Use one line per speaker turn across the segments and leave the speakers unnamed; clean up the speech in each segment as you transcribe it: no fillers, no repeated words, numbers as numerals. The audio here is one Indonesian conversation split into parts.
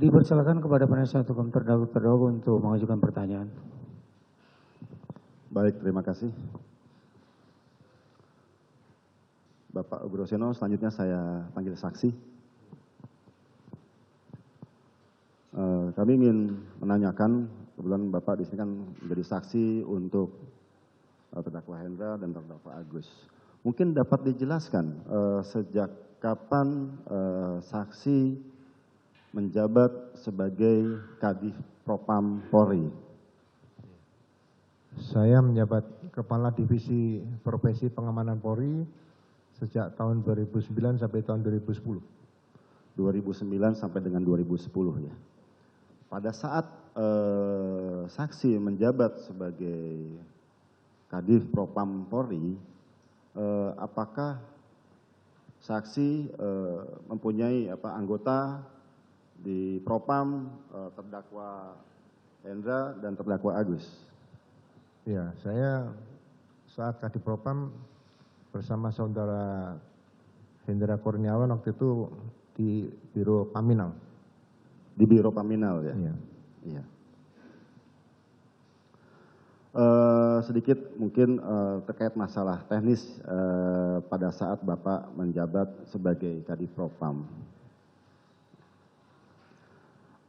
Dipersilakan kepada penasihat hukum terdakwa untuk mengajukan pertanyaan.
Baik, terima kasih. Bapak Ugroseno, selanjutnya saya panggil saksi. Kami ingin menanyakan, kebetulan Bapak di sini kan menjadi saksi untuk terdakwa Hendra dan terdakwa Agus. Mungkin dapat dijelaskan sejak kapan saksi menjabat sebagai Kadif Propam Polri?
Saya menjabat Kepala Divisi Profesi Pengamanan Polri sejak tahun 2009 sampai tahun 2010.
2009 sampai dengan 2010 ya. Pada saat saksi menjabat sebagai Kadif Propam Polri, apakah saksi mempunyai anggota di Propam terdakwa Hendra dan terdakwa Agus?
Ya, saya saat Kadif Propam bersama saudara Hendra Kurniawan waktu itu di Biro Paminal.
Di Biro Paminal ya?
Iya.
Iya. Sedikit mungkin terkait masalah teknis pada saat Bapak menjabat sebagai Kadif Propam.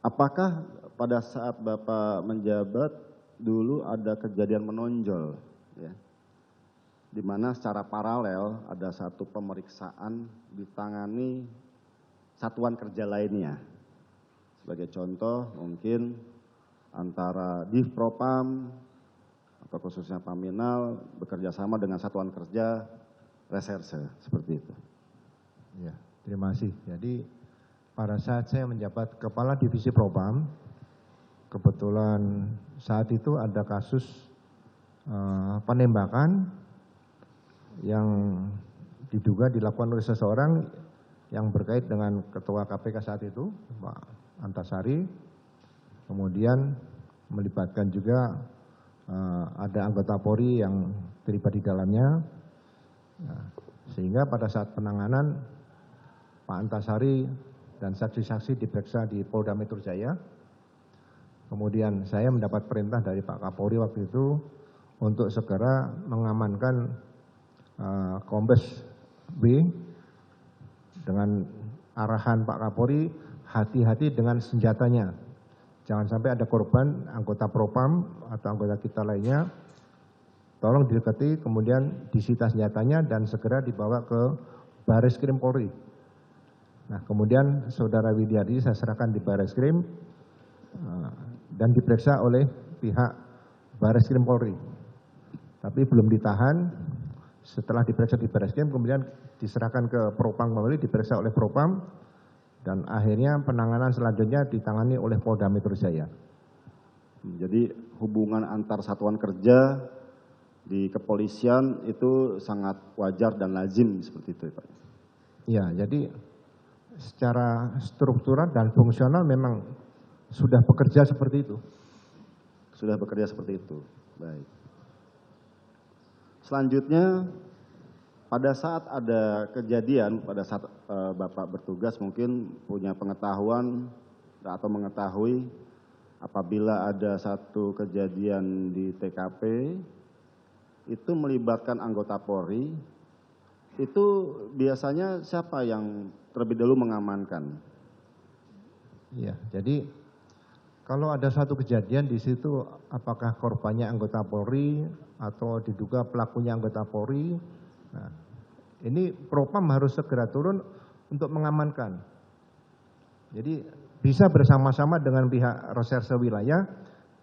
Apakah pada saat Bapak menjabat dulu ada kejadian menonjol, ya, di mana secara paralel ada satu pemeriksaan ditangani satuan kerja lainnya. Sebagai contoh mungkin antara Div Propam atau khususnya Paminal bekerja sama dengan satuan kerja reserse, seperti itu.
Ya, terima kasih. Jadi pada saat saya menjabat Kepala Divisi Propam, kebetulan saat itu ada kasus penembakan yang diduga dilakukan oleh seseorang yang berkait dengan Ketua KPK saat itu, Pak Antasari. Kemudian melibatkan juga ada anggota Polri yang terlibat di dalamnya. Sehingga pada saat penanganan Pak Antasari dan saksi-saksi diperiksa di Polda Metro Jaya. Kemudian saya mendapat perintah dari Pak Kapolri waktu itu untuk segera mengamankan Kombes B dengan arahan Pak Kapolri, hati-hati dengan senjatanya. Jangan sampai ada korban anggota Propam atau anggota kita lainnya. Tolong didekati, kemudian disita senjatanya dan segera dibawa ke Bareskrim Polri. Nah, kemudian saudara Widyadi saya serahkan di Bareskrim dan diperiksa oleh pihak Bareskrim Polri. Tapi belum ditahan. Setelah diperiksa di Bareskrim, kemudian diserahkan ke Propam Polri, diperiksa oleh Propam, dan akhirnya penanganan selanjutnya ditangani oleh Polda Metro Jaya.
Jadi hubungan antar satuan kerja di kepolisian itu sangat wajar dan lazim seperti itu, Pak?
Ya, jadi secara struktural dan fungsional memang sudah bekerja seperti itu.
Sudah bekerja seperti itu, baik. Selanjutnya, pada saat ada kejadian, pada saat Bapak bertugas mungkin punya pengetahuan atau mengetahui apabila ada satu kejadian di TKP, itu melibatkan anggota Polri, itu biasanya siapa yang terlebih dahulu mengamankan?
Iya, jadi kalau ada satu kejadian di situ, apakah korbannya anggota Polri atau diduga pelakunya anggota Polri, nah, ini Propam harus segera turun untuk mengamankan. Jadi bisa bersama-sama dengan pihak reserse wilayah,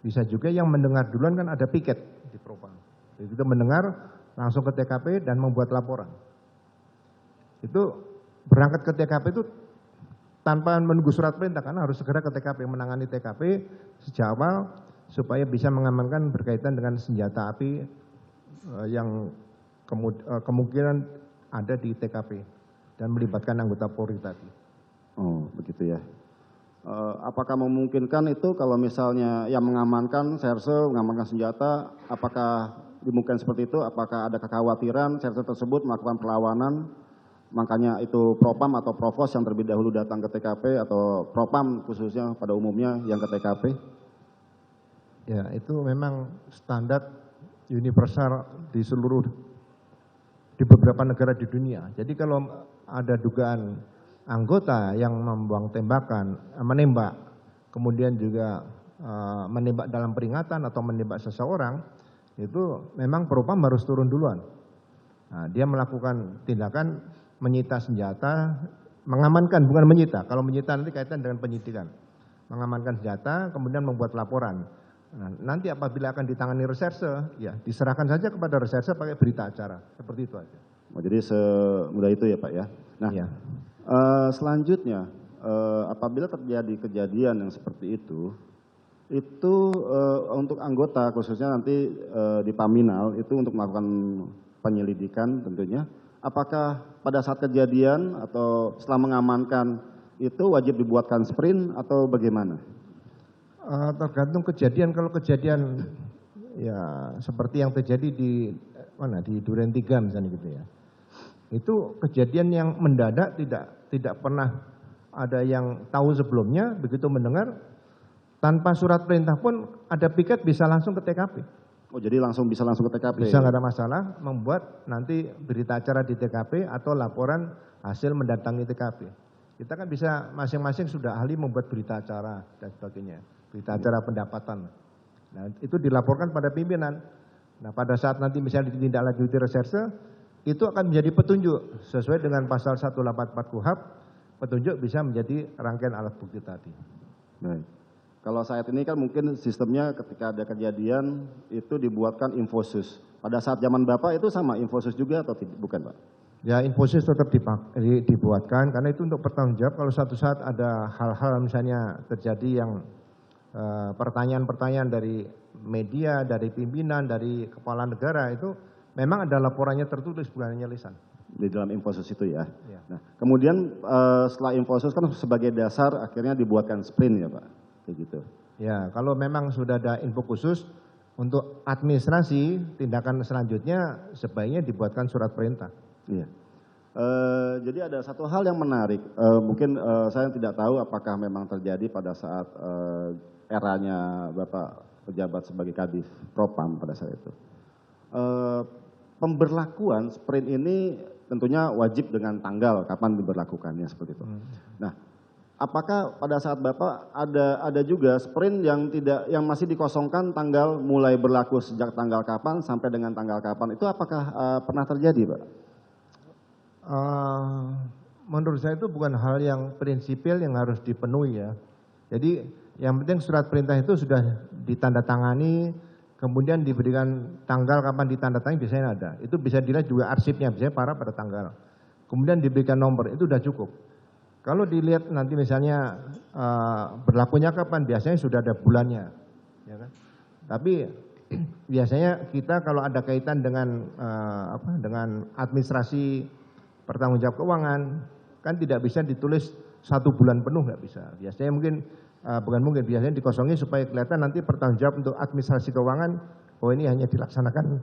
bisa juga yang mendengar duluan kan ada piket di Propam. Begitu mendengar langsung ke TKP dan membuat laporan. Itu berangkat ke TKP itu tanpa menunggu surat perintah, karena harus segera ke TKP, menangani TKP sejak awal supaya bisa mengamankan berkaitan dengan senjata api yang kemungkinan ada di TKP dan melibatkan anggota Polri tadi.
Oh, begitu ya. Apakah memungkinkan itu kalau misalnya yang mengamankan serse, mengamankan senjata, apakah dimungkinkan seperti itu? Apakah ada kekhawatiran serse tersebut melakukan perlawanan makanya itu Propam atau Provos yang terlebih dahulu datang ke TKP atau Propam khususnya pada umumnya yang ke TKP?
Ya, itu memang standar universal di beberapa negara di dunia. Jadi kalau ada dugaan anggota yang membuang tembakan, menembak, kemudian juga menembak dalam peringatan atau menembak seseorang, itu memang Propam harus turun duluan. Nah, dia melakukan tindakan menyita senjata, mengamankan, bukan menyita. Kalau menyita nanti kaitan dengan penyidikan. Mengamankan senjata, kemudian membuat laporan. Nah, nanti apabila akan ditangani reserse, ya diserahkan saja kepada reserse pakai berita acara. Seperti itu aja.
Oh, jadi semudah itu ya Pak ya. Nah,
Ya.
Selanjutnya apabila terjadi kejadian yang seperti itu untuk anggota khususnya nanti di Paminal itu untuk melakukan penyelidikan tentunya, apakah pada saat kejadian atau setelah mengamankan itu wajib dibuatkan sprint atau bagaimana?
Tergantung kejadian. Kalau kejadian ya seperti yang terjadi di Duren 3 misalnya gitu ya. Itu kejadian yang mendadak, tidak pernah ada yang tahu sebelumnya, begitu mendengar tanpa surat perintah pun ada piket bisa langsung ke TKP.
Oh, jadi bisa langsung ke TKP.
Bisa nggak ada masalah membuat nanti berita acara di TKP atau laporan hasil mendatangi TKP. Kita kan bisa masing-masing sudah ahli membuat berita acara dan sebagainya. Berita acara pendapatan. Nah, itu dilaporkan pada pimpinan. Nah, pada saat nanti misalnya ditindaklanjuti reserse, itu akan menjadi petunjuk sesuai dengan pasal 184 KUHP, petunjuk bisa menjadi rangkaian alat bukti tadi.
Baik. Kalau saat ini kan mungkin sistemnya ketika ada kejadian itu dibuatkan infosus. Pada saat zaman Bapak itu sama infosus juga atau bukan Pak?
Ya, infosus tetap dibuatkan karena itu untuk bertanggung jawab kalau suatu saat ada hal-hal misalnya terjadi yang pertanyaan-pertanyaan dari media, dari pimpinan, dari kepala negara itu memang ada laporannya tertulis bukan hanya lisan.
Di dalam infosus itu ya.
Ya.
Nah, kemudian setelah infosus kan sebagai dasar akhirnya dibuatkan sprint ya Pak, kayak gitu.
Ya, kalau memang sudah ada info khusus untuk administrasi tindakan selanjutnya sebaiknya dibuatkan surat perintah.
Iya. Jadi ada satu hal yang menarik, mungkin saya tidak tahu apakah memang terjadi pada saat eranya Bapak pejabat sebagai Kadif Propam pada saat itu. Pemberlakuan sprint ini tentunya wajib dengan tanggal kapan diberlakukannya seperti itu. Nah, apakah pada saat Bapak ada juga sprint yang masih dikosongkan tanggal mulai berlaku sejak tanggal kapan sampai dengan tanggal kapan? Itu apakah pernah terjadi, Pak?
Menurut saya itu bukan hal yang prinsipil yang harus dipenuhi ya. Jadi yang penting surat perintah itu sudah ditandatangani, kemudian diberikan tanggal kapan ditandatangani biasanya ada. Itu bisa dilihat juga arsipnya, biasanya pada tanggal. Kemudian diberikan nomor, itu sudah cukup. Kalau dilihat nanti misalnya berlakunya kapan, biasanya sudah ada bulannya. Ya kan? Tapi biasanya kita kalau ada kaitan dengan dengan administrasi pertanggungjawab keuangan, kan tidak bisa ditulis 1 bulan penuh, nggak bisa. Biasanya biasanya dikosongi supaya kelihatan nanti pertanggungjawab untuk administrasi keuangan, oh ini hanya dilaksanakan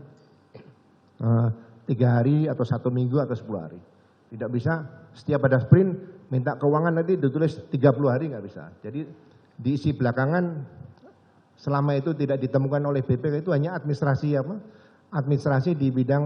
3 hari atau 1 minggu atau 10 hari. Tidak bisa setiap ada sprint minta keuangan nanti ditulis 30 hari, nggak bisa. Jadi diisi belakangan selama itu tidak ditemukan oleh BPK itu hanya administrasi di bidang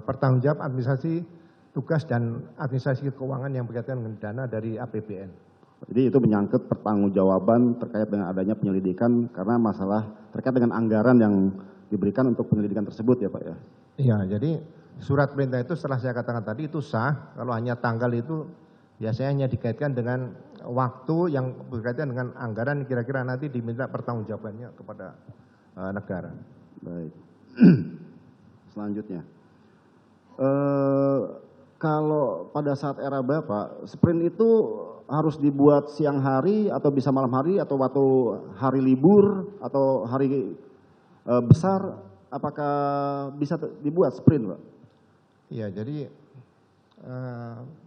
pertanggungjawab administrasi tugas dan administrasi keuangan yang berkaitan dengan dana dari APBN.
Jadi itu menyangkut pertanggungjawaban terkait dengan adanya penyelidikan karena masalah terkait dengan anggaran yang diberikan untuk penyelidikan tersebut ya Pak ya?
Iya, jadi surat perintah itu setelah saya katakan tadi itu sah, kalau hanya tanggal itu biasanya hanya dikaitkan dengan waktu yang berkaitan dengan anggaran kira-kira nanti diminta pertanggungjawabannya kepada negara.
Baik. Selanjutnya. Kalau pada saat era Bapak, sprint itu harus dibuat siang hari atau bisa malam hari atau waktu hari libur atau hari besar, apakah bisa dibuat sprint, Pak?
Iya, jadi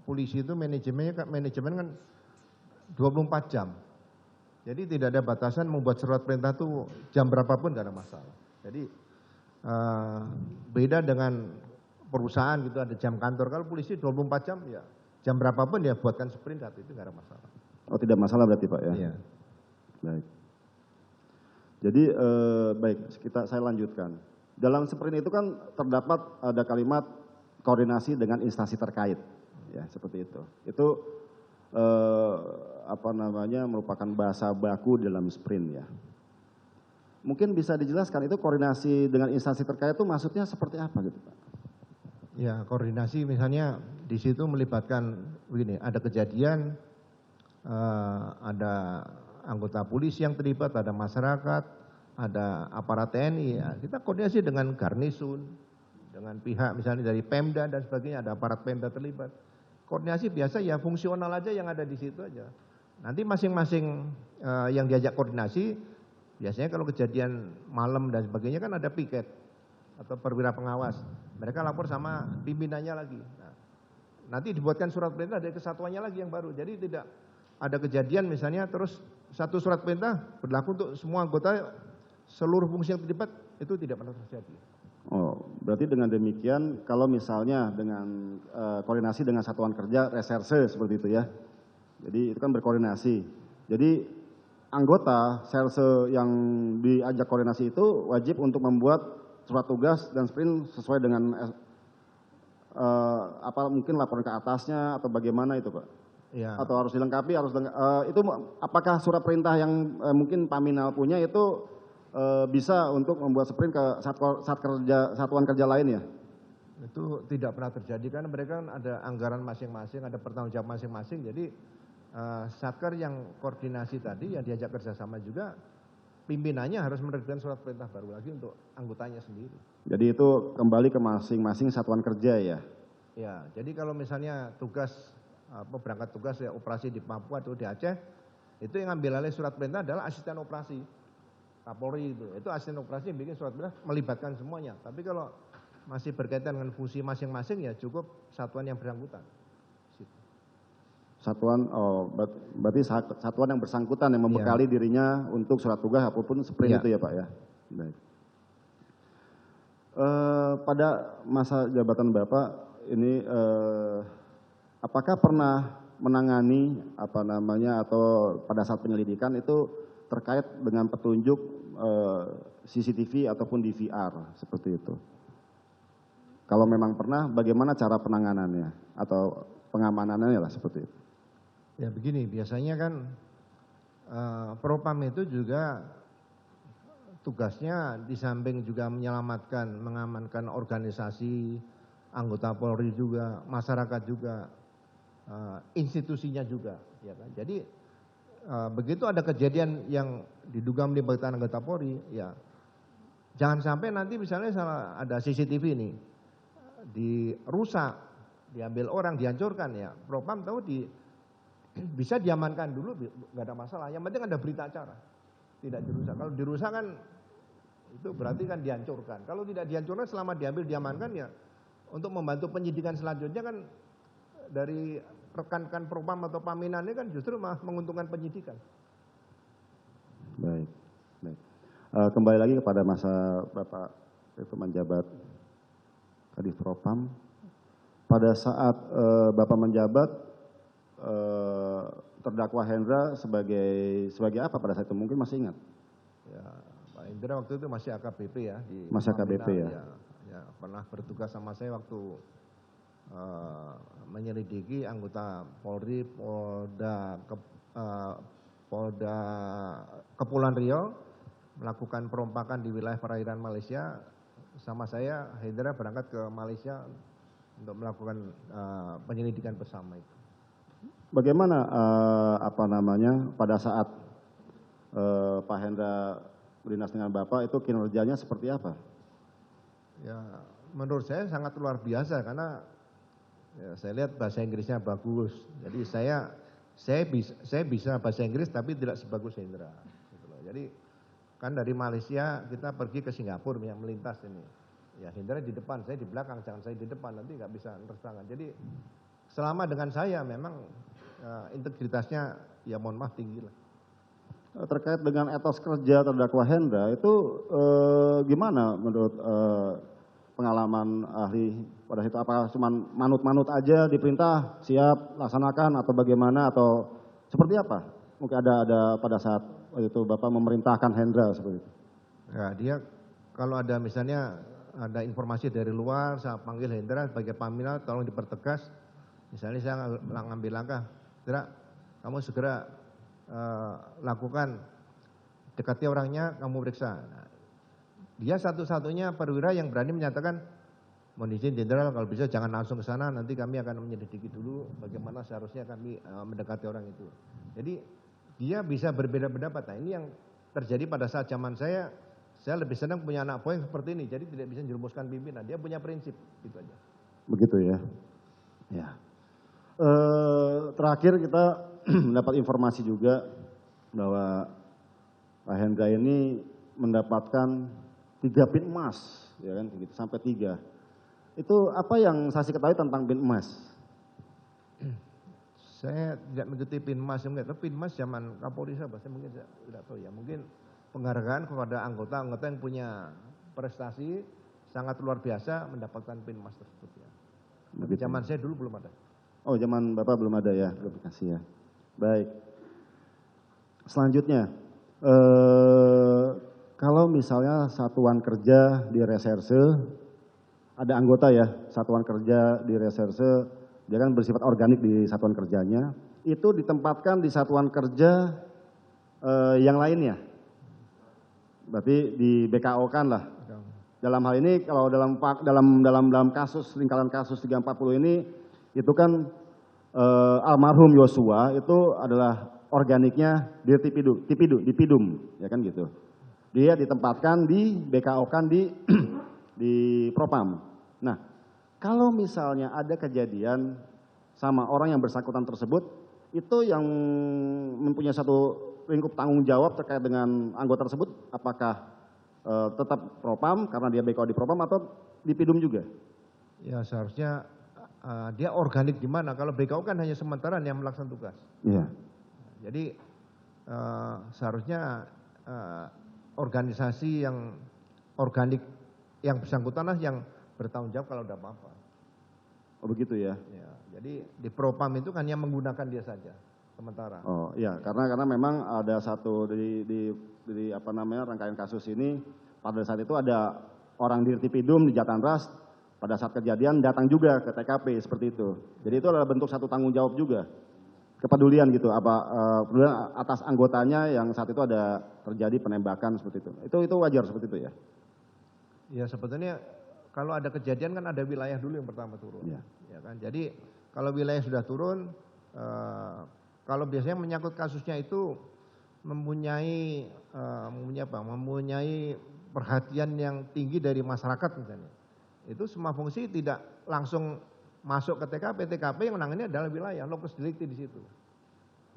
polisi itu manajemen kan 24 jam. Jadi tidak ada batasan membuat surat perintah itu jam berapapun tidak ada masalah. Jadi beda dengan perusahaan gitu ada jam kantor. Kalau polisi 24 jam ya jam berapapun ya buatkan sprint itu nggak ada masalah.
Oh tidak masalah berarti Pak ya?
Iya.
Baik. Jadi baik, saya lanjutkan. Dalam sprint itu kan terdapat ada kalimat koordinasi dengan instansi terkait, ya seperti itu. Itu merupakan bahasa baku dalam sprint ya. Mungkin bisa dijelaskan itu koordinasi dengan instansi terkait itu maksudnya seperti apa gitu Pak?
Ya koordinasi misalnya di situ melibatkan begini, ada kejadian, ada anggota polisi yang terlibat, ada masyarakat, ada aparat TNI, ya kita koordinasi dengan garnisun, dengan pihak misalnya dari Pemda dan sebagainya, ada aparat Pemda terlibat. Koordinasi biasa ya fungsional aja yang ada di situ aja. Nanti masing-masing yang diajak koordinasi, biasanya kalau kejadian malam dan sebagainya kan ada piket atau perwira pengawas. Mereka lapor sama pimpinannya lagi. Nah, nanti dibuatkan surat perintah dari kesatuannya lagi yang baru. Jadi tidak ada kejadian misalnya terus satu surat perintah berlaku untuk semua anggota, seluruh fungsi yang terlibat, itu tidak pernah terjadi.
Oh, berarti dengan demikian kalau misalnya dengan koordinasi dengan satuan kerja reserse seperti itu ya. Jadi itu kan berkoordinasi. Jadi anggota serse yang diajak koordinasi itu wajib untuk membuat surat tugas dan sprint sesuai dengan mungkin laporan ke atasnya atau bagaimana itu Pak? Ya. Atau harus dilengkapi, itu apakah surat perintah yang mungkin Paminal punya itu bisa untuk membuat sprint ke satuan kerja lain ya?
Itu tidak pernah terjadi karena mereka kan ada anggaran masing-masing, ada pertanggung jawab masing-masing. Jadi Satker yang koordinasi tadi yang diajak kerjasama juga, pimpinannya harus menerbitkan surat perintah baru lagi untuk anggotanya sendiri. Jadi
itu kembali ke masing-masing satuan kerja ya?
Ya, jadi kalau misalnya berangkat tugas ya operasi di Papua atau di Aceh, itu yang ambil alih surat perintah adalah asisten operasi Kapolri itu asisten operasi yang bikin surat perintah melibatkan semuanya. Tapi kalau masih berkaitan dengan fungsi masing-masing ya cukup satuan yang bersangkutan.
Satuan, berarti satuan yang bersangkutan yang membekali dirinya untuk surat tugas apapun sprint itu ya Pak ya. Baik. Pada masa jabatan Bapak ini apakah pernah menangani atau pada saat penyelidikan itu terkait dengan petunjuk CCTV ataupun DVR seperti itu? Kalau memang pernah, bagaimana cara penanganannya atau pengamanannya lah seperti itu?
Ya begini, biasanya kan Propam itu juga tugasnya di samping juga menyelamatkan, mengamankan organisasi, anggota Polri juga, masyarakat juga, institusinya juga. Ya kan? Jadi begitu ada kejadian yang diduga melibatkan anggota Polri, ya jangan sampai nanti misalnya ada CCTV ini dirusak, diambil orang, dihancurkan ya. Propam tahu bisa diamankan dulu, nggak ada masalah. Yang penting ada berita acara, tidak dirusak. Kalau dirusak kan itu berarti kan dihancurkan. Kalau tidak dihancurkan selama diambil diamankan ya untuk membantu penyidikan selanjutnya kan dari rekan-rekan Propam atau Paminan ini kan justru malah menguntungkan penyidikan.
Baik, baik. Kembali lagi kepada masa Bapak itu menjabat Kadif Propam. Pada saat Bapak menjabat terdakwa Hendra sebagai apa pada saat itu, mungkin masih ingat?
Ya, Pak Hendra waktu itu masih AKBP ya.
Masih AKBP ya?
Ya, pernah bertugas sama saya waktu menyelidiki anggota Polri, Polda Kepulauan Riau melakukan perompakan di wilayah perairan Malaysia. Sama saya, Hendra berangkat ke Malaysia untuk melakukan penyelidikan bersama itu.
Bagaimana pada saat Pak Hendra berdinas dengan Bapak itu kinerjanya seperti apa?
Ya, menurut saya sangat luar biasa karena ya, saya lihat bahasa Inggrisnya bagus. Jadi saya bisa bahasa Inggris tapi tidak sebagus Hendra. Gitu loh. Jadi kan dari Malaysia kita pergi ke Singapura yang melintas ini. Ya Hendra di depan, saya di belakang, jangan saya di depan nanti nggak bisa terus-terusan. Jadi selama dengan saya memang integritasnya ya mohon maaf tinggi lah.
Terkait dengan etos kerja terdakwa Hendra itu gimana menurut pengalaman ahli pada situ? Apakah cuma manut-manut aja diperintah, siap, laksanakan atau bagaimana atau seperti apa? Mungkin ada pada saat waktu itu Bapak memerintahkan Hendra seperti itu.
Ya, dia kalau ada misalnya ada informasi dari luar, saya panggil Hendra sebagai pamina, tolong dipertegas. Misalnya saya ngambil langkah, Hendra, kamu segera lakukan, dekati orangnya, kamu periksa. Nah, dia satu-satunya perwira yang berani menyatakan, mohon izin jenderal kalau bisa jangan langsung ke sana, nanti kami akan menyelidiki dulu bagaimana seharusnya kami mendekati orang itu. Jadi dia bisa berbeda pendapat. Nah, ini yang terjadi pada saat zaman saya lebih senang punya anak buah yang seperti ini, jadi tidak bisa menjerumuskan pimpinan, dia punya prinsip, gitu aja.
Begitu ya. Ya. Terakhir kita mendapat informasi juga bahwa Pak Hendra ini mendapatkan 3 pin emas, ya kan, gitu, sampai 3. Itu apa yang saksi ketahui tentang pin emas?
Saya tidak mengikuti pin emas, tapi pin emas zaman Kapolri saya mungkin saya tidak tahu ya, mungkin penghargaan kepada anggota-anggota yang punya prestasi sangat luar biasa mendapatkan pin emas tersebut ya. Tapi zaman saya dulu belum ada.
Oh, zaman Bapak belum ada ya, belum dikasih ya. Baik. Selanjutnya, kalau misalnya satuan kerja di reserse, ada anggota ya, satuan kerja di reserse, dia kan bersifat organik di satuan kerjanya, itu ditempatkan di satuan kerja yang lainnya. Berarti di BKO kan lah. Dalam hal ini kalau dalam kasus lingkaran kasus 340 ini itu kan almarhum Yosua itu adalah organiknya di Tipidum, ya kan gitu. Dia ditempatkan di BKO kan di Propam. Nah, kalau misalnya ada kejadian sama orang yang bersangkutan tersebut, itu yang mempunyai satu lingkup tanggung jawab terkait dengan anggota tersebut, apakah tetap Propam karena dia BKO di Propam atau di Pidum juga?
Ya seharusnya dia organik di mana? Kalau BKO kan hanya sementara yang melaksanakan tugas.
Iya.
Jadi seharusnya organisasi yang organik yang bersangkutan lah yang bertanggung jawab kalau ada apa-apa.
Oh begitu ya.
Ya, jadi di Propam itu kan yang menggunakan dia saja sementara.
Oh iya, karena memang ada satu di apa namanya rangkaian kasus ini pada saat itu ada orang di Tipidum di Jatanras pada saat kejadian datang juga ke TKP seperti itu. Jadi itu adalah bentuk satu tanggung jawab juga. Kepedulian gitu, kepedulian atas anggotanya yang saat itu ada terjadi penembakan seperti itu. Itu wajar seperti itu ya?
Ya sebetulnya kalau ada kejadian kan ada wilayah dulu yang pertama turun.
Ya.
Ya kan? Jadi kalau wilayah sudah turun, kalau biasanya menyangkut kasusnya itu mempunyai perhatian yang tinggi dari masyarakat misalnya. Itu semua fungsi tidak langsung masuk ke TKP yang menangani adalah wilayah, lokus delikti di situ.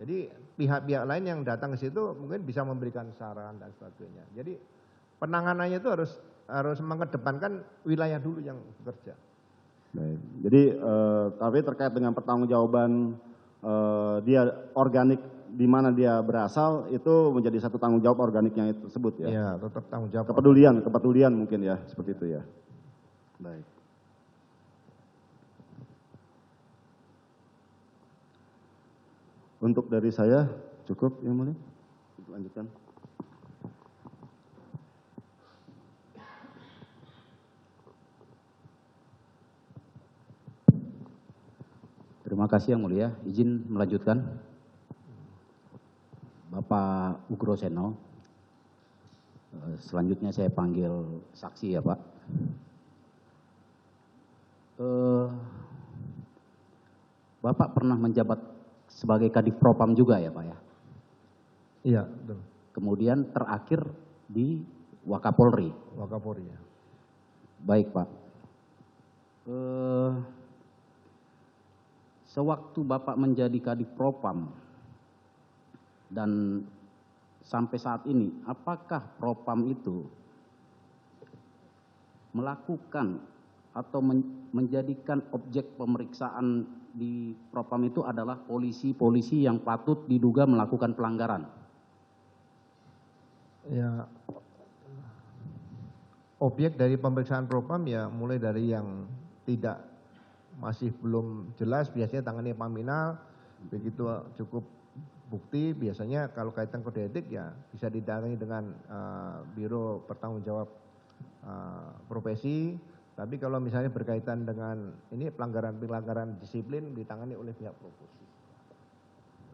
Jadi pihak-pihak lain yang datang ke situ mungkin bisa memberikan saran dan sebagainya. Jadi penanganannya itu harus mengedepankan wilayah dulu yang bekerja.
Baik. Jadi tapi terkait dengan pertanggungjawaban dia organik di mana dia berasal itu menjadi satu tanggung jawab organiknya itu tersebut ya.
Iya, tetap tanggung jawab.
Kepedulian mungkin ya seperti itu ya. Baik. Untuk dari saya cukup yang mulia. Lanjutkan.
Terima kasih yang mulia, izin melanjutkan. Bapak Ugroseno, selanjutnya saya panggil saksi ya Pak. Bapak pernah menjabat sebagai Kadif Propam juga ya Pak ya?
Iya, betul.
Kemudian terakhir di Wakapolri.
Wakapolri ya.
Baik Pak. Sewaktu Bapak menjadi Kadif Propam dan sampai saat ini, apakah Propam itu melakukan atau menjadikan objek pemeriksaan di Propam itu adalah polisi-polisi yang patut diduga melakukan pelanggaran?
Ya, objek dari pemeriksaan Propam ya mulai dari yang masih belum jelas, biasanya tangani Paminal, begitu cukup bukti, biasanya kalau kaitan kode etik ya bisa ditangani dengan Biro Bertanggung Jawab Profesi, tapi kalau misalnya berkaitan dengan ini pelanggaran disiplin ditangani oleh pihak Profesi.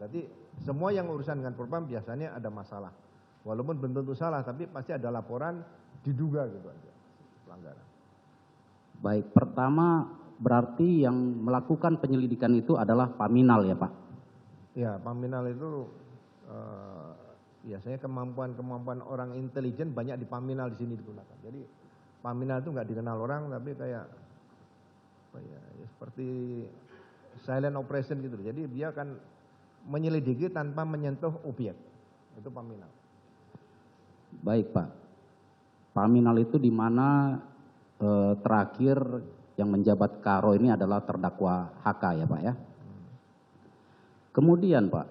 Berarti semua yang urusan dengan Propam biasanya ada masalah. Walaupun belum tentu salah, tapi pasti ada laporan diduga gitu aja pelanggaran.
Baik, pertama berarti yang melakukan penyelidikan itu adalah Paminal ya Pak?
Ya, Paminal itu biasanya kemampuan orang intelijen banyak di Paminal di sini digunakan. Jadi Paminal itu nggak dikenal orang, tapi kayak ya, seperti silent operation gitu. Jadi dia akan menyelidiki tanpa menyentuh objek. Itu Paminal.
Baik Pak. Paminal itu di mana terakhir yang menjabat Karo ini adalah terdakwa HK ya Pak ya. Kemudian Pak,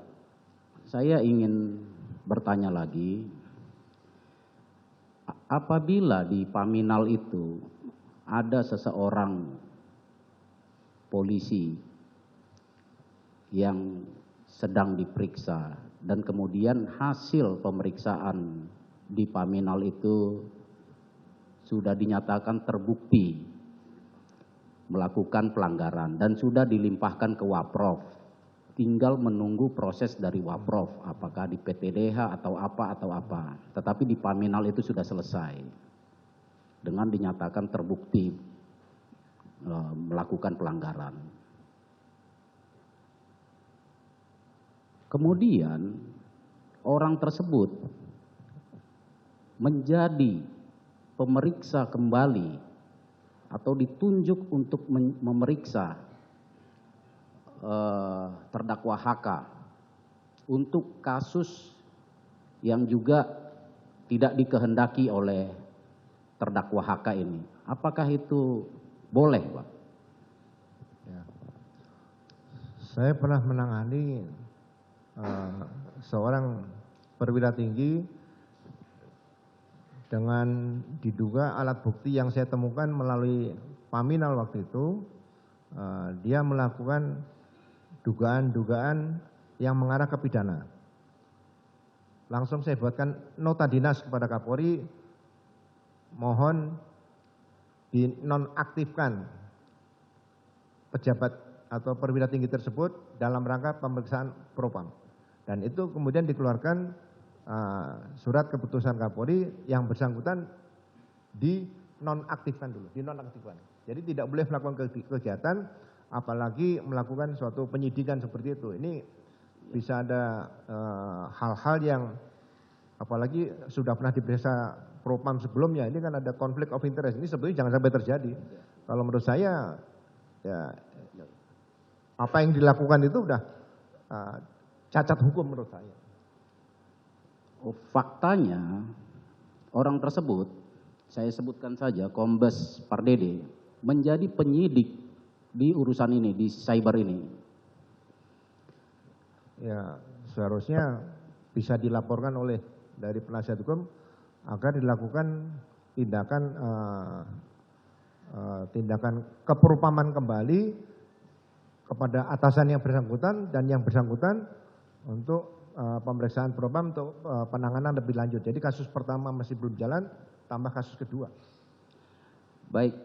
saya ingin bertanya lagi, apabila di Paminal itu ada seseorang polisi yang sedang diperiksa dan kemudian hasil pemeriksaan di Paminal itu sudah dinyatakan terbukti melakukan pelanggaran dan sudah dilimpahkan ke Waprov, tinggal menunggu proses dari Waprov, apakah di PTDH atau apa. Tetapi di Paminal itu sudah selesai dengan dinyatakan terbukti melakukan pelanggaran. Kemudian orang tersebut menjadi pemeriksa kembali atau ditunjuk untuk memeriksa terdakwa HK untuk kasus yang juga tidak dikehendaki oleh terdakwa HK ini. Apakah itu boleh, Pak?
Ya. Saya pernah menangani seorang perwira tinggi dengan diduga alat bukti yang saya temukan melalui Paminal waktu itu, dia melakukan dugaan-dugaan yang mengarah ke pidana. Langsung saya buatkan nota dinas kepada Kapolri, mohon dinonaktifkan pejabat atau perwira tinggi tersebut dalam rangka pemeriksaan Propam. Dan itu kemudian dikeluarkan surat keputusan Kapolri yang bersangkutan dinonaktifkan dulu, dinonaktifkan. Jadi tidak boleh melakukan kegiatan, apalagi melakukan suatu penyidikan seperti itu. Ini bisa ada hal-hal yang, apalagi sudah pernah diperiksa Propam sebelumnya, ini kan ada konflik of interest. Ini sebetulnya jangan sampai terjadi. Kalau menurut saya, ya apa yang dilakukan itu udah cacat hukum menurut saya.
Oh, faktanya orang tersebut, saya sebutkan saja Kombes Pardede, menjadi penyidik di urusan ini, di cyber ini.
Ya, seharusnya bisa dilaporkan oleh dari penasihat hukum agar dilakukan tindakan keperupaman kembali kepada atasan yang bersangkutan dan yang bersangkutan untuk pemeriksaan Propam untuk penanganan lebih lanjut. Jadi kasus pertama masih belum jalan, tambah kasus kedua.
Baik,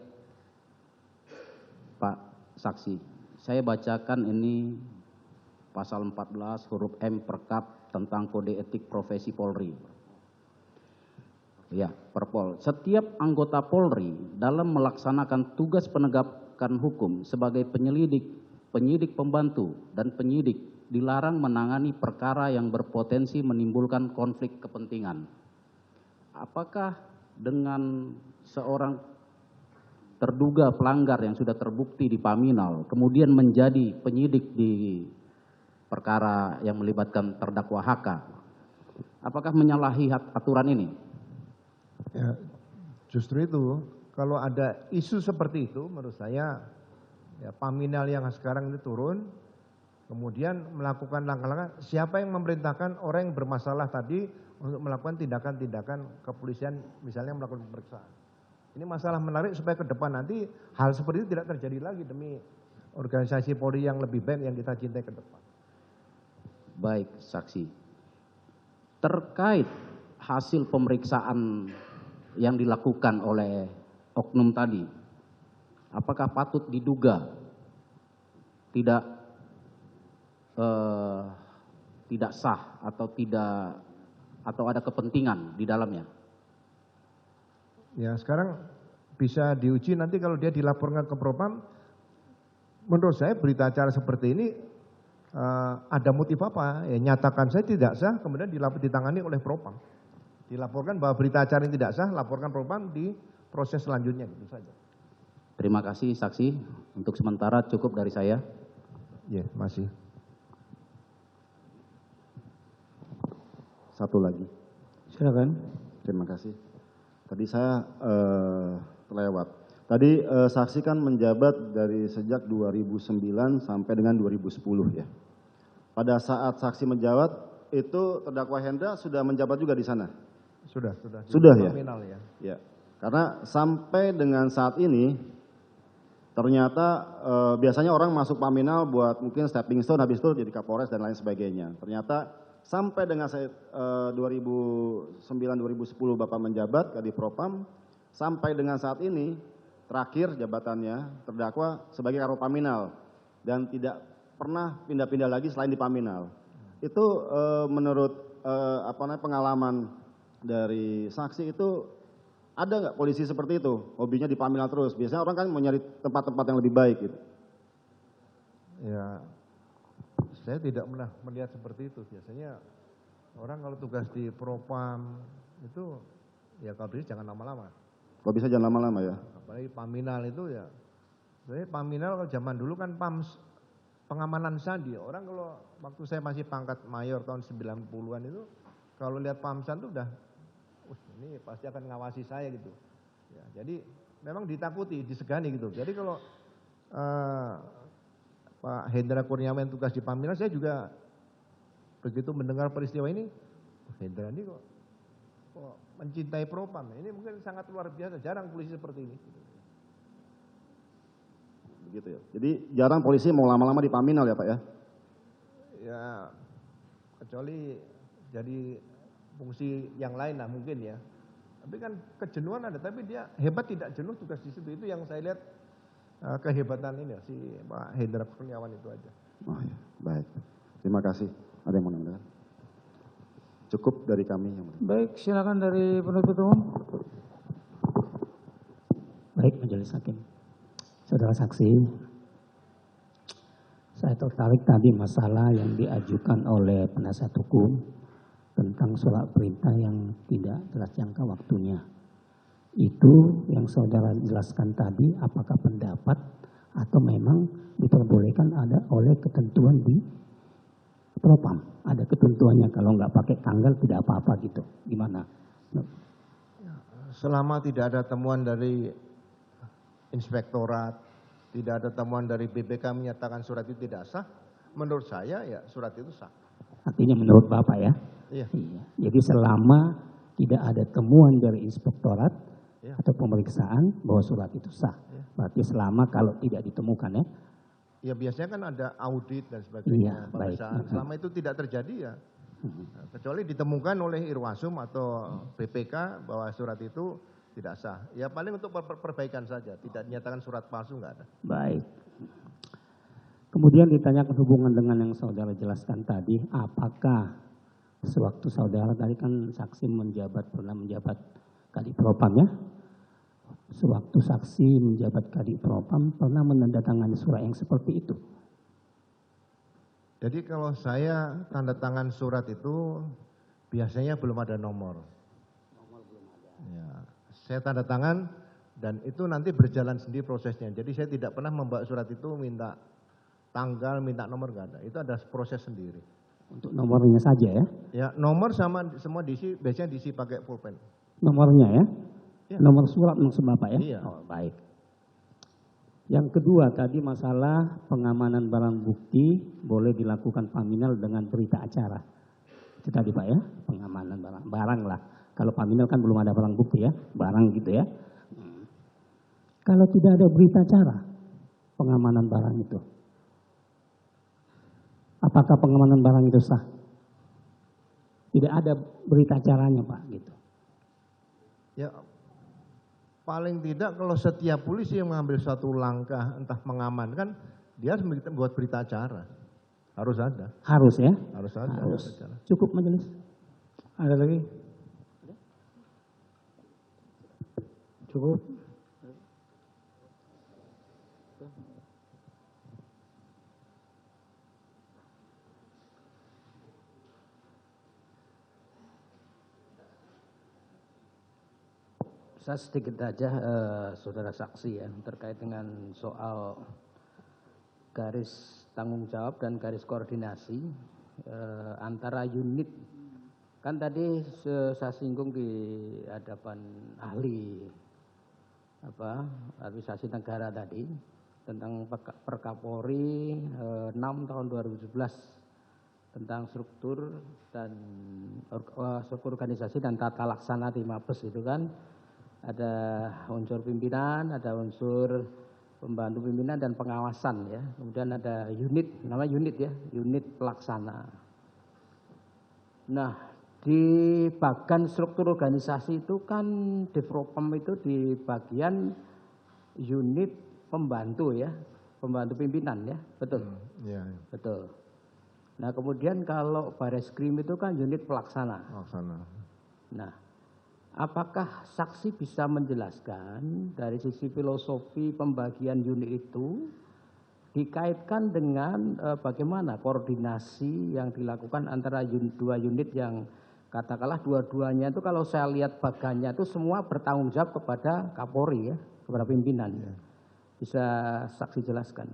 Pak Saksi, saya bacakan ini pasal 14 huruf M Perkap tentang kode etik profesi Polri. Ya, Perpol. Setiap anggota Polri dalam melaksanakan tugas penegakan hukum sebagai penyelidik, penyidik pembantu, dan penyidik dilarang menangani perkara yang berpotensi menimbulkan konflik kepentingan. Apakah dengan seorang terduga pelanggar yang sudah terbukti di Paminal, kemudian menjadi penyidik di perkara yang melibatkan terdakwa HK, apakah menyalahi aturan ini?
Ya, justru itu, kalau ada isu seperti itu, menurut saya, ya, Paminal yang sekarang ini turun, kemudian melakukan langkah-langkah, siapa yang memerintahkan orang yang bermasalah tadi untuk melakukan tindakan-tindakan kepolisian, misalnya melakukan pemeriksaan. Ini masalah menarik supaya ke depan nanti hal seperti itu tidak terjadi lagi demi organisasi Polri yang lebih baik yang kita cintai ke depan.
Baik, saksi. Terkait hasil pemeriksaan yang dilakukan oleh oknum tadi, apakah patut diduga tidak sah atau ada kepentingan di dalamnya?
Ya sekarang bisa diuji nanti kalau dia dilaporkan ke Propam. Menurut saya berita acara seperti ini ada motif apa? Ya, nyatakan saya tidak sah, kemudian ditangani oleh Propam. Dilaporkan bahwa berita acara ini tidak sah, laporkan Propam di proses selanjutnya, gitu saja.
Terima kasih saksi. Untuk sementara cukup dari saya.
Ya, masih.
Satu lagi.
Silakan.
Terima kasih. Tadi saya terlewat. Tadi saksi kan menjabat dari sejak 2009 sampai dengan 2010 ya. Pada saat saksi menjabat itu terdakwa Hendra sudah menjabat juga di sana?
Sudah
Ya?
Nominal ya.
Ya. Karena sampai dengan saat ini ternyata biasanya orang masuk Paminal buat mungkin stepping stone, habis itu jadi Kapolres dan lain sebagainya. Ternyata sampai dengan 2009-2010 Bapak menjabat Kadif Propam, sampai dengan saat ini terakhir jabatannya terdakwa sebagai Karo Paminal dan tidak pernah pindah-pindah lagi selain di Paminal. Itu menurut pengalaman dari saksi itu ada nggak polisi seperti itu, hobinya di Paminal terus? Biasanya orang kan mau nyari tempat-tempat yang lebih baik gitu.
Ya, saya tidak pernah melihat seperti itu. Biasanya orang kalau tugas di Propam itu ya kalau bisa jangan lama-lama.
Kalau bisa jangan lama-lama ya.
Apalagi Paminal itu ya. Sebenarnya Paminal kalau zaman dulu kan pengamanan sandi. Orang kalau waktu saya masih pangkat mayor tahun 90-an itu kalau lihat Pamsan itu udah ini pasti akan ngawasi saya gitu. Ya, jadi memang ditakuti, disegani gitu. Jadi kalau Pak Hendra Kurniawan tugas di Paminal, saya juga begitu mendengar peristiwa ini, Hendra ini kok mencintai Propam. Ini mungkin sangat luar biasa, jarang polisi seperti ini.
Begitu ya. Jadi jarang polisi mau lama-lama di Paminal ya Pak ya?
Ya, kecuali jadi fungsi yang lain lah mungkin ya. Tapi kan kejenuhan ada, tapi dia hebat tidak jenuh tugas di situ. Itu yang saya lihat kehebatan ini si Pak Hendra Kurniawan itu aja.
Oh ya, baik. Terima kasih. Ada yang mau nambahkan? Cukup dari kami yang mulia.
Baik, silakan dari penuntut umum.
Baik, majelis hakim. Saudara saksi, saya tertarik tadi masalah yang diajukan oleh penasihat hukum tentang surat perintah yang tidak jelas jangka waktunya. Itu yang saudara jelaskan tadi, apakah pendapat atau memang diperbolehkan ada oleh ketentuan di Propam? Ada ketentuannya kalau nggak pakai tanggal tidak apa-apa gitu. Gimana?
Selama tidak ada temuan dari inspektorat, tidak ada temuan dari BPK menyatakan surat itu tidak sah, menurut saya ya surat itu sah.
Artinya menurut Bapak ya?
Iya.
Iya. Jadi selama tidak ada temuan dari inspektorat atau pemeriksaan bahwa surat itu sah. Berarti selama kalau tidak ditemukan ya?
Ya biasanya kan ada audit dan sebagainya.
Iya, baik.
Selama itu tidak terjadi ya, kecuali ditemukan oleh Irwasum atau BPK bahwa surat itu tidak sah. Ya paling untuk perbaikan saja, tidak dinyatakan surat palsu, nggak ada.
Baik. Kemudian ditanyakan hubungan dengan yang saudara jelaskan tadi, apakah sewaktu saudara tadi kan saksi pernah menjabat Kadif Propam ya? Sewaktu saksi menjabat Kadif Propam pernah menandatangani surat yang seperti itu?
Jadi kalau saya tanda tangan surat itu biasanya belum ada nomor. Ya, saya tanda tangan dan itu nanti berjalan sendiri prosesnya. Jadi saya tidak pernah membawa surat itu minta tanggal, minta nomor, nggak ada. Itu ada proses sendiri.
Untuk nomornya saja ya?
Ya nomor sama semua diisi, biasanya diisi pakai pulpen.
Nomornya ya?
Ya.
Nomor surat maksud Bapak ya?
Iya.
Oh, baik. Yang kedua tadi masalah pengamanan barang bukti boleh dilakukan Paminal dengan berita acara. Itu tadi Pak ya, pengamanan barang lah. Kalau Paminal kan belum ada barang bukti ya, barang gitu ya. Kalau tidak ada berita acara pengamanan barang itu, apakah pengamanan barang itu sah? Tidak ada berita acaranya, Pak, gitu.
Ya, paling tidak kalau setiap polisi yang mengambil suatu langkah entah mengamankan, dia harus membuat berita acara. Harus ada.
Harus ya?
Harus ada.
Harus.
Berita acara.
Cukup majelis. Ada lagi? Cukup.
Saya sedikit aja, saudara saksi ya, terkait dengan soal garis tanggung jawab dan garis koordinasi antara unit. Kan tadi saya singgung di hadapan ahli administrasi negara tadi tentang Perkapolri 6 tahun 2017 tentang struktur dan struktur organisasi dan tata laksana di Mabes itu kan. Ada unsur pimpinan, ada unsur pembantu pimpinan dan pengawasan ya. Kemudian ada unit, namanya unit ya, unit pelaksana. Nah, di bagian struktur organisasi itu kan di Propam itu di bagian unit pembantu ya, pembantu pimpinan ya, betul?
Iya.
Betul. Nah, kemudian kalau Bareskrim itu kan unit pelaksana.
Pelaksana.
Nah, apakah saksi bisa menjelaskan dari sisi filosofi pembagian unit itu dikaitkan dengan bagaimana koordinasi yang dilakukan antara dua unit yang katakanlah dua-duanya itu kalau saya lihat bagannya itu semua bertanggung jawab kepada Kapolri ya, kepada pimpinan. Ya. Bisa saksi jelaskan?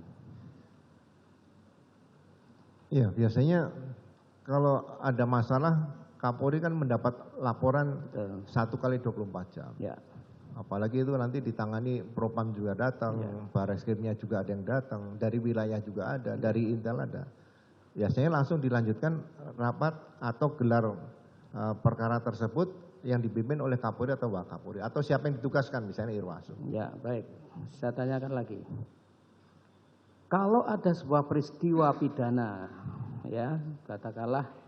Iya, biasanya kalau ada masalah Kapolri kan mendapat laporan 1 kali 24 jam.
Ya.
Apalagi itu nanti ditangani Propam juga datang, Bareskrimnya juga ada yang datang, dari wilayah juga ada, dari Intel ada. Biasanya langsung dilanjutkan rapat atau gelar perkara tersebut yang dipimpin oleh Kapolri atau Wakapolri atau siapa yang ditugaskan, misalnya Irwasum.
Ya, baik. Saya tanyakan lagi. Kalau ada sebuah peristiwa pidana, ya, katakanlah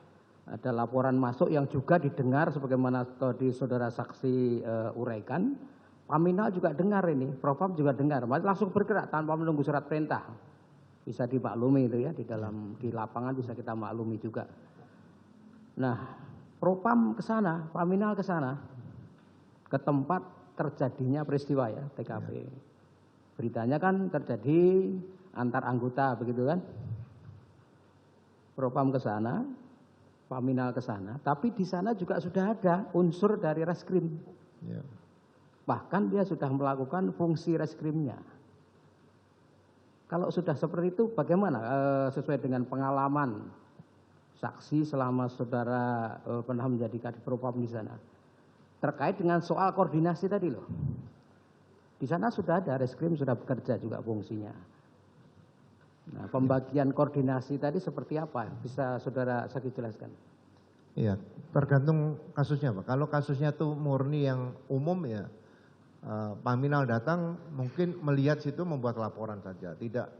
ada laporan masuk yang juga didengar sebagaimana tadi saudara saksi uraikan, Paminal juga dengar ini, Propam juga dengar, langsung bergerak tanpa menunggu surat perintah. Bisa dimaklumi itu ya, di lapangan bisa kita maklumi juga. Nah, Propam ke sana, Paminal ke sana, ke tempat terjadinya peristiwa ya, TKP. Beritanya kan terjadi antar anggota begitu kan. Propam ke sana, Paminal ke sana, tapi di sana juga sudah ada unsur dari reskrim.
Ya.
Bahkan dia sudah melakukan fungsi reskrimnya. Kalau sudah seperti itu bagaimana sesuai dengan pengalaman saksi selama saudara pernah menjadi Kadif Propam di sana. Terkait dengan soal koordinasi tadi loh. Di sana sudah ada reskrim, sudah bekerja juga fungsinya. Nah, pembagian koordinasi tadi seperti apa? Bisa saudara saksi jelaskan?
Iya, tergantung kasusnya Pak. Kalau kasusnya tuh murni yang umum ya, Paminal datang mungkin melihat situ membuat laporan saja, tidak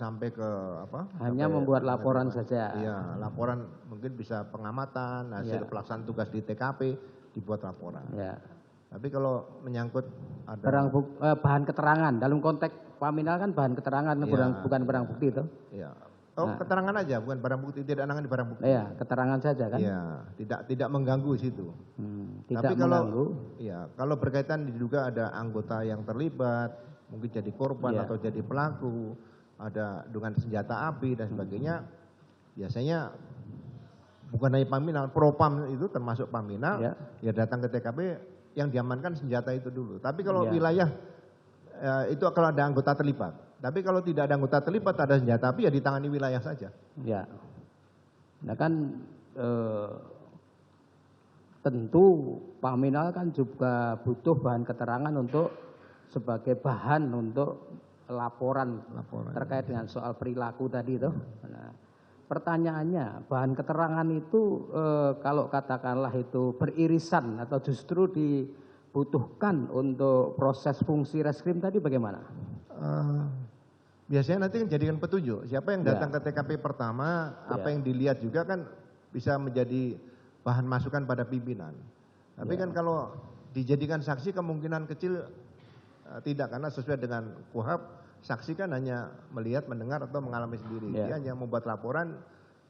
sampai ke apa?
Hanya membuat laporan saja.
Iya, laporan mungkin bisa pengamatan, hasil pelaksanaan tugas di TKP dibuat laporan.
Ya.
Tapi kalau menyangkut ada
bahan keterangan dalam konteks Paminal kan bahan keterangan bukan barang bukti itu.
Iya. Oh, keterangan aja, bukan barang bukti, tidak nangani barang bukti.
Iya, keterangan saja kan?
Iya, tidak mengganggu situ.
Tidak
Tapi
mengganggu.
Kalau berkaitan diduga ada anggota yang terlibat, mungkin jadi korban atau jadi pelaku, ada dengan senjata api dan sebagainya, biasanya bukan hanya Paminal, Propam itu termasuk Paminal, ya datang ke TKP yang diamankan senjata itu dulu. Tapi kalau wilayah itu kalau ada anggota terlibat. Tapi kalau tidak ada anggota terlibat, ada senjata api ya ditangani wilayah saja.
Ya. Nah kan tentu Paminal kan juga butuh bahan keterangan untuk sebagai bahan untuk laporan terkait dengan soal perilaku tadi itu. Nah, pertanyaannya, bahan keterangan itu kalau katakanlah itu beririsan atau justru
dibutuhkan untuk proses fungsi reskrim tadi bagaimana?
Biasanya nanti jadikan petunjuk. Siapa yang datang
Ya.
ke TKP pertama, apa
Ya.
yang dilihat juga kan bisa menjadi bahan masukan pada pimpinan. Tapi kan kalau dijadikan saksi kemungkinan kecil tidak, karena sesuai dengan KUHP, saksi kan hanya melihat, mendengar atau mengalami sendiri.
Ya.
Dia hanya membuat laporan.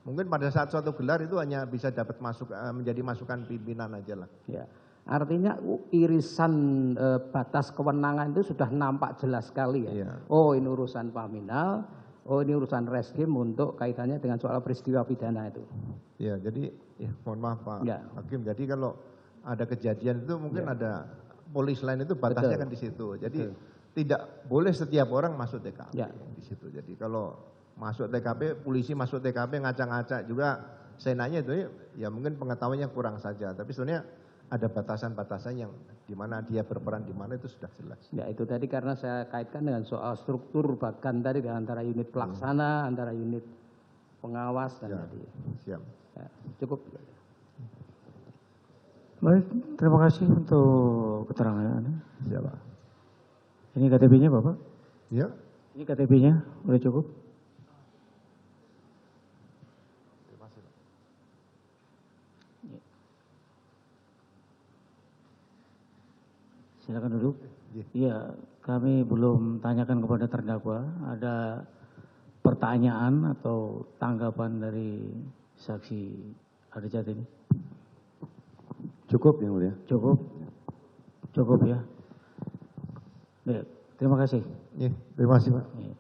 Mungkin pada saat suatu gelar itu hanya bisa dapat menjadi masukan pimpinan aja lah.
Ya. Artinya irisan batas kewenangan itu sudah nampak jelas sekali ya.
Iya.
Oh ini urusan Paminal, oh ini urusan reskrim untuk kaitannya dengan soal peristiwa pidana itu.
Ya, jadi mohon maaf Pak
Ya.
Hakim. Jadi kalau ada kejadian itu mungkin ada polis lain itu batasnya
Betul.
kan di situ. Jadi
Betul.
tidak boleh setiap orang masuk TKP
Ya.
di situ. Jadi kalau masuk TKP, polisi masuk TKP ngacak-ngacak juga senanya itu ya mungkin pengetahuannya kurang saja. Tapi sebenarnya ada batasan-batasan yang di mana dia berperan di mana itu sudah jelas.
Ya itu tadi karena saya kaitkan dengan soal struktur bahkan tadi antara unit pelaksana, antara unit pengawas dan
Ya,
tadi.
siap.
Ya, cukup.
Baik, terima kasih untuk keterangan Anda.
Siap Pak.
Ini KTP-nya Bapak?
Ya.
Ini KTP-nya, udah cukup? Silakan duduk. Iya, kami belum tanyakan kepada terdakwa. Ada pertanyaan atau tanggapan dari saksi Arjat ini?
Cukup yang mulia.
Cukup? Cukup ya. Baik, terima kasih.
Terima kasih Pak.
Iya.